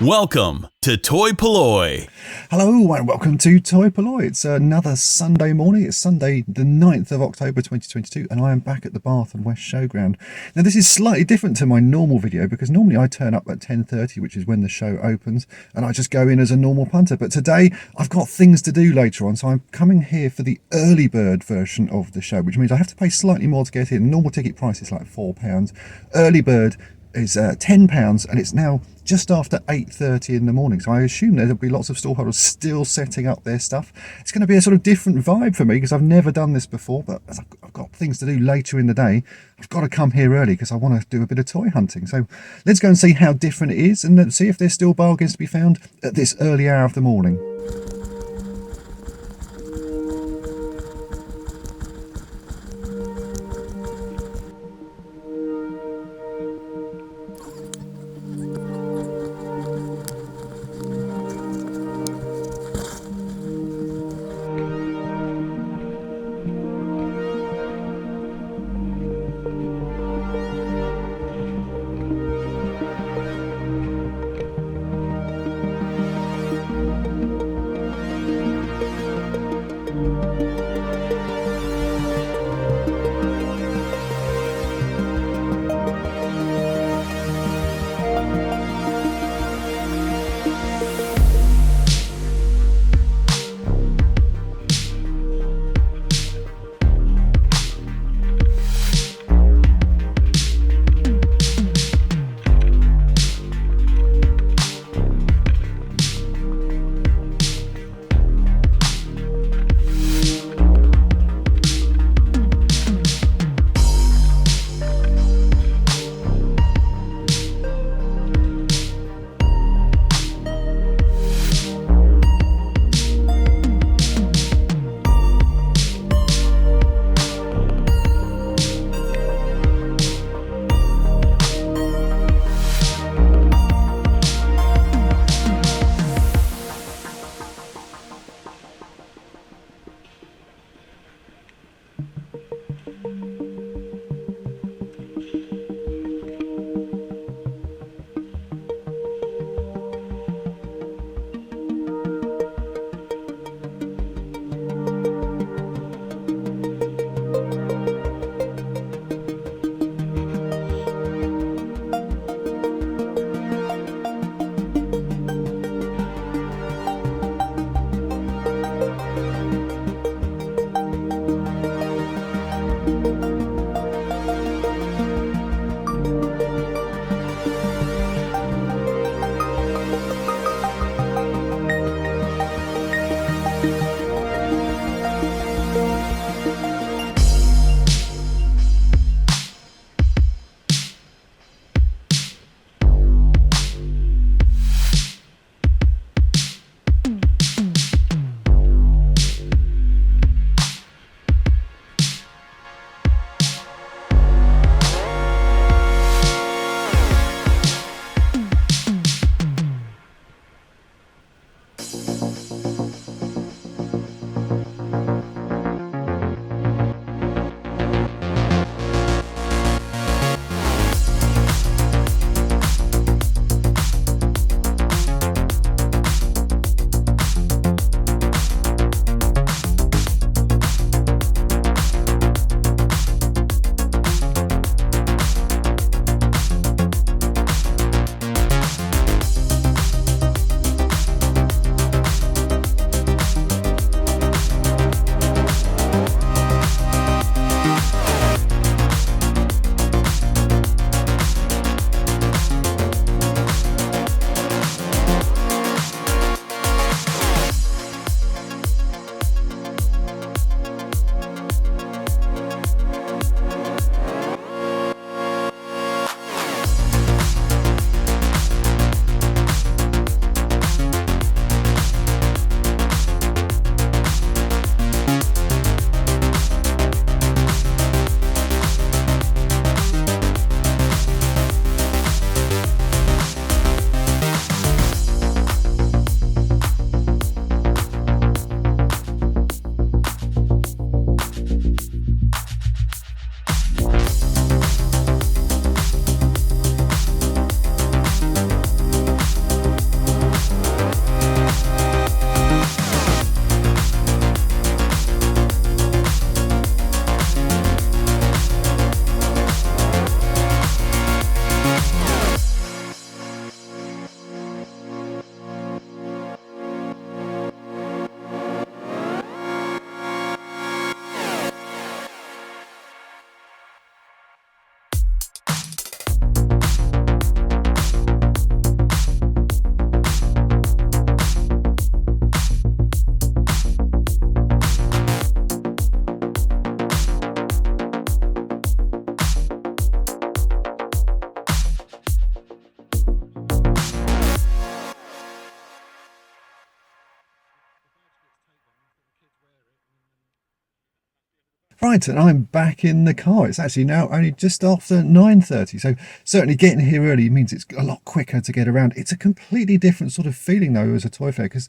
Welcome to toy-polloi. Hello and welcome to toy-polloi. It's another Sunday morning. It's Sunday the 9th of October 2022 and I am back at the Bath and West Showground. Now this is slightly different to my normal video because normally I turn up at 10:30, which is when the show opens, and I just go in as a normal punter. But today I've got things to do later on, so I'm coming here for the early bird version of the show, which means I have to pay slightly more to get in. Normal ticket price is like £4. Early bird is £10, and it's now just after 8:30 in the morning, so I assume there'll be lots of stallholders still setting up their stuff. It's going to be a sort of different vibe for me because I've never done this before, but as I've got things to do later in the day, I've got to come here early because I want to do a bit of toy hunting. So let's go and see how different it is and see if there's still bargains to be found at this early hour of the morning. Right, and I'm back in the car. It's actually now only just after 9:30, so certainly getting here early means it's a lot quicker to get around. It's a completely different sort of feeling though as a toy fair, because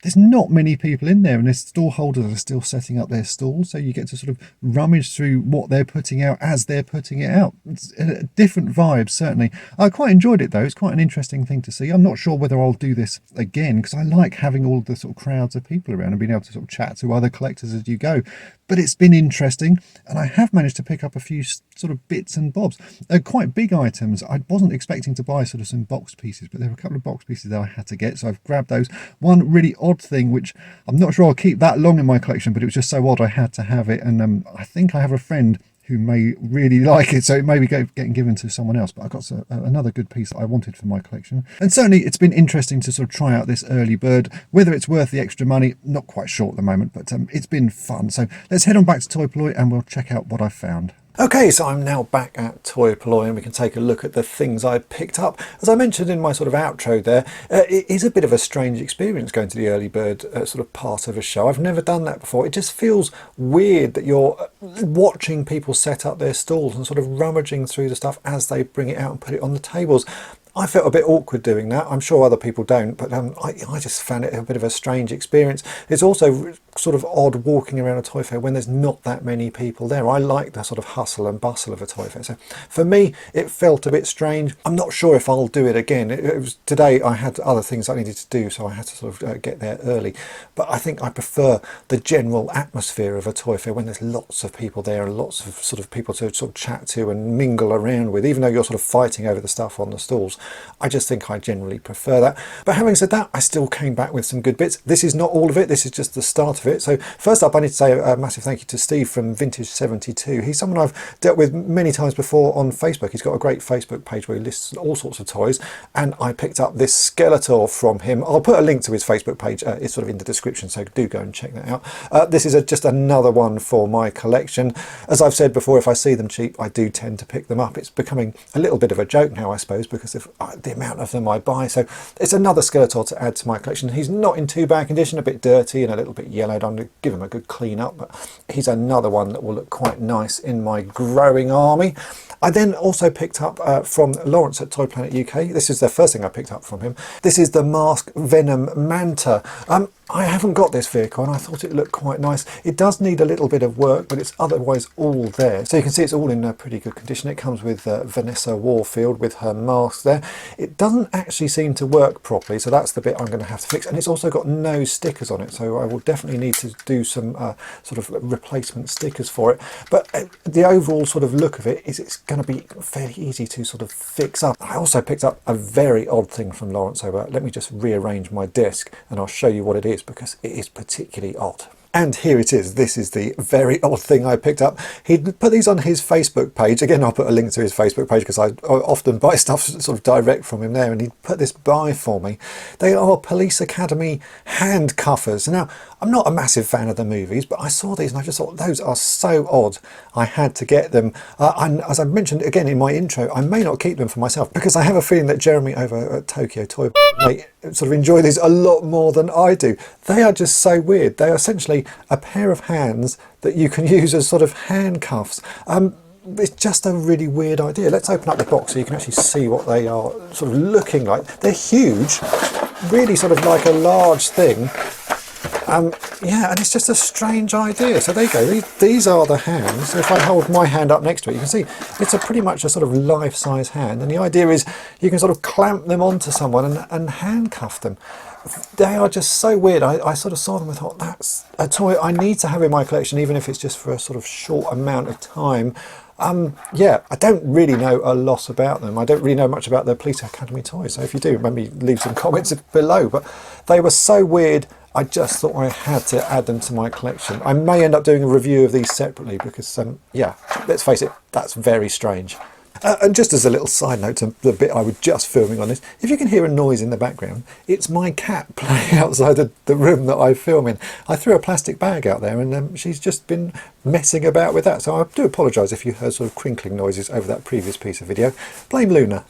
there's not many people in there, and the stall holders are still setting up their stalls, so you get to sort of rummage through what they're putting out as they're putting it out. It's a different vibe, certainly. I quite enjoyed it though. It's quite an interesting thing to see. I'm not sure whether I'll do this again, because I like having all the sort of crowds of people around and being able to sort of chat to other collectors as you go. But it's been interesting, and I have managed to pick up a few sort of bits and bobs. Quite big items. I wasn't expecting to buy sort of some box pieces, but there were a couple of box pieces that I had to get, so I've grabbed those. One really odd thing, which I'm not sure I'll keep that long in my collection, but it was just so odd I had to have it, and I think I have a friend who may really like it, so it may be getting given to someone else. But I got another good piece that I wanted for my collection. And certainly it's been interesting to sort of try out this early bird. Whether it's worth the extra money, not quite sure at the moment, but it's been fun. So let's head on back to toy-polloi and we'll check out what I found. Okay, so I'm now back at toy-polloi and we can take a look at the things I picked up. As I mentioned in my sort of outro there, it is a bit of a strange experience going to the early bird sort of part of a show. I've never done that before. It just feels weird that you're watching people set up their stalls and sort of rummaging through the stuff as they bring it out and put it on the tables. I felt a bit awkward doing that. I'm sure other people don't, but I just found it a bit of a strange experience. It's also sort of odd walking around a toy fair when there's not that many people there. I like the sort of hustle and bustle of a toy fair. So for me, it felt a bit strange. I'm not sure if I'll do it again. It was today I had other things I needed to do, so I had to sort of get there early. But I think I prefer the general atmosphere of a toy fair when there's lots of people there and lots of sort of people to sort of chat to and mingle around with, even though you're sort of fighting over the stuff on the stalls. I just think I generally prefer that. But having said that, I still came back with some good bits. This is not all of it. This is just the start of it. So first up, I need to say a massive thank you to Steve from Vintage 72. He's someone I've dealt with many times before on Facebook. He's got a great Facebook page where he lists all sorts of toys, and I picked up this Skeletor from him. I'll put a link to his Facebook page. It's sort of in the description, so do go and check that out. This is just another one for my collection. As I've said before, if I see them cheap, I do tend to pick them up. It's becoming a little bit of a joke now, I suppose, because of the amount of them I buy. So it's another Skeletor to add to my collection. He's not in too bad condition, a bit dirty and a little bit yellowed. I'm going to give him a good clean up, but he's another one that will look quite nice in my growing army. I then also picked up from Lawrence at Toy Planet UK. This is the first thing I picked up from him. This is the m.a.s.k Venom Manta. I haven't got this vehicle and I thought it looked quite nice. It does need a little bit of work, but it's otherwise all there. So you can see it's all in pretty good condition. It comes with Vanessa Warfield with her mask there. It doesn't actually seem to work properly, so that's the bit I'm going to have to fix. And it's also got no stickers on it, so I will definitely need to do some sort of replacement stickers for it. But the overall sort of look of it is it's going to be fairly easy to sort of fix up. I also picked up a very odd thing from Lawrence, so let me just rearrange my desk and I'll show you what it is, because it is particularly odd. And here it is. This is the very odd thing I picked up. He'd put these on his Facebook page. Again, I'll put a link to his Facebook page because I often buy stuff sort of direct from him there, and he'd put this by for me. They are Police Academy handcuffers. Now, I'm not a massive fan of the movies, but I saw these and I just thought those are so odd. I had to get them. And as I mentioned again in my intro, I may not keep them for myself because I have a feeling that Jeremy over at Tokyo Toy may sort of enjoy these a lot more than I do. They are just so weird. They are essentially a pair of hands that you can use as sort of handcuffs. It's just a really weird idea. Let's open up the box so you can actually see what they are sort of looking like. They're huge, really sort of like a large thing. Yeah, and it's just a strange idea. So there you go. These are the hands. If I hold my hand up next to it, you can see it's pretty much a sort of life-size hand. And the idea is you can sort of clamp them onto someone and handcuff them. They are just so weird. I sort of saw them and thought, that's a toy I need to have in my collection, even if it's just for a sort of short amount of time. Yeah, I don't really know a lot about them. I don't really know much about the Police Academy toys. So if you do, maybe leave some comments below. But they were so weird, I just thought I had to add them to my collection. I may end up doing a review of these separately because, yeah, let's face it, that's very strange. And just as a little side note to the bit I was just filming on this, if you can hear a noise in the background, it's my cat playing outside the room that I film in. I threw a plastic bag out there and she's just been messing about with that. So I do apologise if you heard sort of crinkling noises over that previous piece of video. Blame Luna.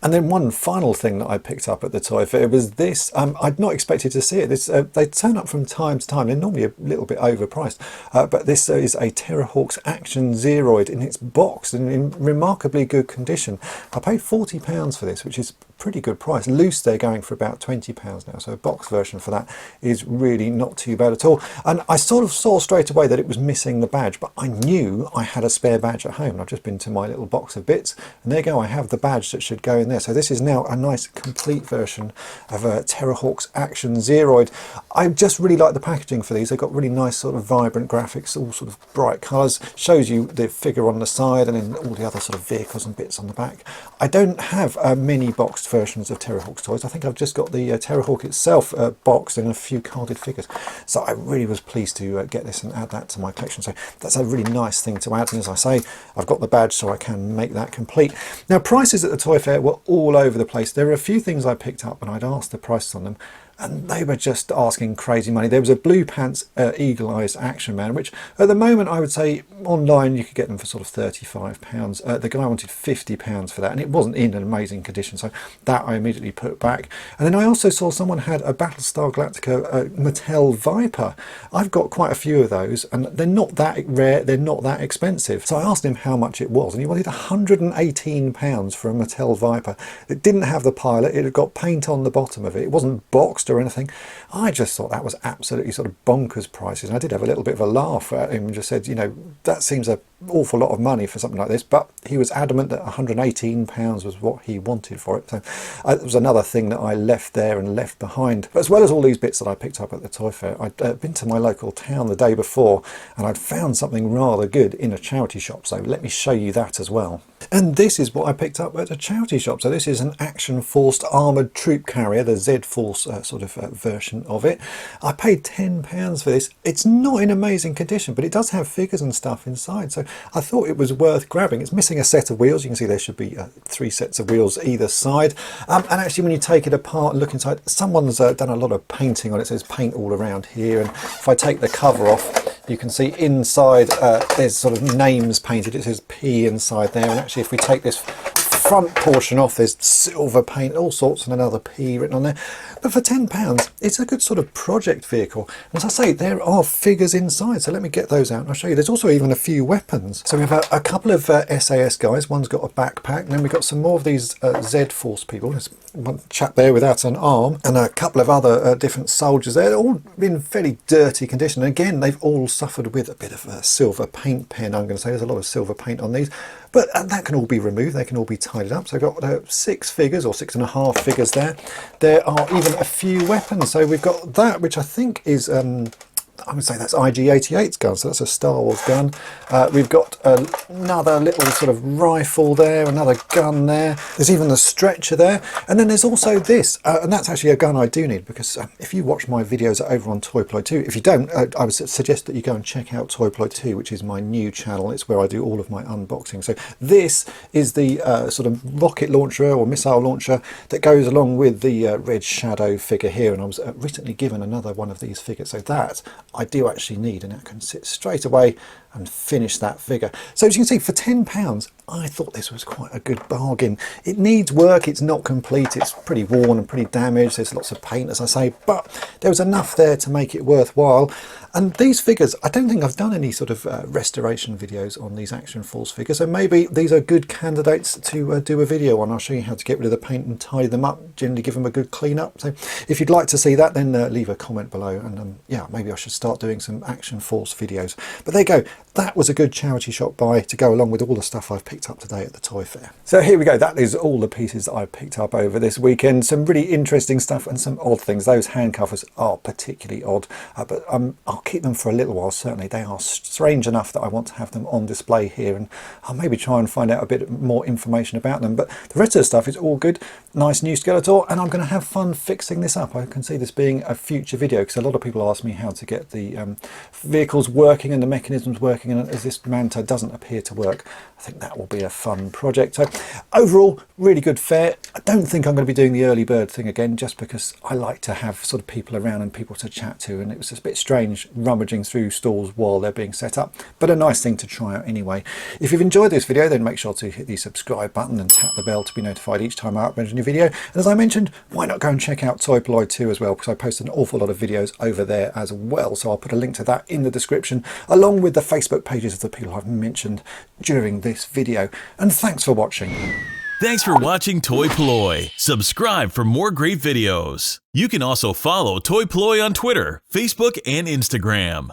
And then one final thing that I picked up at the toy fair was this. I'd not expected to see it. They turn up from time to time. They're normally a little bit overpriced, but this is a Terrahawks Action Zeroid in its box and in remarkably good condition. I paid £40 for this, which is pretty good price. Loose, they're going for about £20 now, so a box version for that is really not too bad at all. And I sort of saw straight away that it was missing the badge, but I knew I had a spare badge at home. I've just been to my little box of bits, and there you go, I have the badge that should go in there. So this is now a nice complete version of a Terrahawks Action Zeroid. I just really like the packaging for these. They've got really nice sort of vibrant graphics, all sort of bright colours, shows you the figure on the side and then all the other sort of vehicles and bits on the back. I don't have many boxed versions of Terrahawks toys. I think I've just got the Terrahawk itself boxed and a few carded figures. So I really was pleased to get this and add that to my collection. So that's a really nice thing to add. And as I say, I've got the badge so I can make that complete. Now, prices at the toy fair were all over the place. There were a few things I picked up and I'd asked the prices on them, and they were just asking crazy money. There was a Blue Pants Eagle Eyes Action Man, which at the moment I would say online you could get them for sort of £35. The guy wanted £50 for that, and it wasn't in an amazing condition, so that I immediately put back. And then I also saw someone had a Battlestar Galactica Mattel Viper. I've got quite a few of those, and they're not that rare, they're not that expensive. So I asked him how much it was, and he wanted £118 for a Mattel Viper. It didn't have the pilot, it had got paint on the bottom of it, it wasn't boxed or anything. I just thought that was absolutely sort of bonkers prices, and I did have a little bit of a laugh at him and just said, you know, that seems an awful lot of money for something like this, but he was adamant that £118 was what he wanted for it. So it was another thing that I left there and left behind. But as well as all these bits that I picked up at the toy fair, I'd been to my local town the day before and I'd found something rather good in a charity shop, so let me show you that as well. And this is what I picked up at a charity shop. So this is an Action Force armoured troop carrier, the Z-Force sort of version of it. I paid £10 for this. It's not in amazing condition, but it does have figures and stuff inside, so I thought it was worth grabbing. It's missing a set of wheels. You can see there should be 3 sets of wheels either side. And actually when you take it apart and look inside, someone's done a lot of painting on it. So there's paint all around here, and if I take the cover off, you can see inside there's sort of names painted. It says P inside there, and actually if we take this front portion off, there's silver paint, all sorts, and another P written on there. But for £10, it's a good sort of project vehicle. And as I say, there are figures inside, so let me get those out and I'll show you. There's also even a few weapons. So we have a couple of SAS guys. One's got a backpack, and then we've got some more of these Z-Force people. There's one chap there without an arm, and a couple of other different soldiers there. They're all in fairly dirty condition. And again, they've all suffered with a bit of a silver paint pen, I'm going to say. There's a lot of silver paint on these. But that can all be removed, they can all be tidied up. So I've got 6 figures, or 6.5 figures there. There are even a few weapons. So we've got that, which I think is I would say that's IG-88's gun, so that's a Star Wars gun. We've got another little sort of rifle there, another gun there. There's even the stretcher there. And then there's also this, and that's actually a gun I do need, because if you watch my videos over on toy-polloi 2, if you don't, I would suggest that you go and check out toy-polloi 2, which is my new channel. It's where I do all of my unboxing. So this is the sort of rocket launcher or missile launcher that goes along with the Red Shadow figure here, and I was recently given another one of these figures. So that I do actually need, and I can sit straight away and finish that figure. So as you can see, for £10, I thought this was quite a good bargain. It needs work, it's not complete, it's pretty worn and pretty damaged, there's lots of paint, as I say, but there was enough there to make it worthwhile. And these figures, I don't think I've done any sort of restoration videos on these Action Force figures, so maybe these are good candidates to do a video on. I'll show you how to get rid of the paint and tidy them up, generally give them a good clean up. So if you'd like to see that, then leave a comment below, and yeah, maybe I should start doing some Action Force videos. But there you go, that was a good charity shop buy to go along with all the stuff I've picked up today at the toy fair. So here we go, that is all the pieces that I picked up over this weekend. Some really interesting stuff and some odd things. Those hand covers are particularly odd, but I'll keep them for a little while. Certainly they are strange enough that I want to have them on display here, and I'll maybe try and find out a bit more information about them. But the rest of the stuff is all good. nice new Skeletor, and I'm going to have fun fixing this up. I can see this being a future video because a lot of people ask me how to get the vehicles working and the mechanisms working, and as this Manta doesn't appear to work, I think that will be a fun project. So overall, really good fair. I don't think I'm going to be doing the early bird thing again, just because I like to have sort of people around and people to chat to, and it was a bit strange rummaging through stalls while they're being set up, but a nice thing to try out anyway. If you've enjoyed this video, then make sure to hit the subscribe button and tap the bell to be notified each time I upload a new video. And as I mentioned, why not go and check out toy-polloi 2 as well, because I post an awful lot of videos over there as well. So I'll put a link to that in the description, along with the Facebook pages of the people I've mentioned during this video. And thanks for watching. Thanks for watching toy-polloi. Subscribe for more great videos. You can also follow toy-polloi on Twitter, Facebook, and Instagram.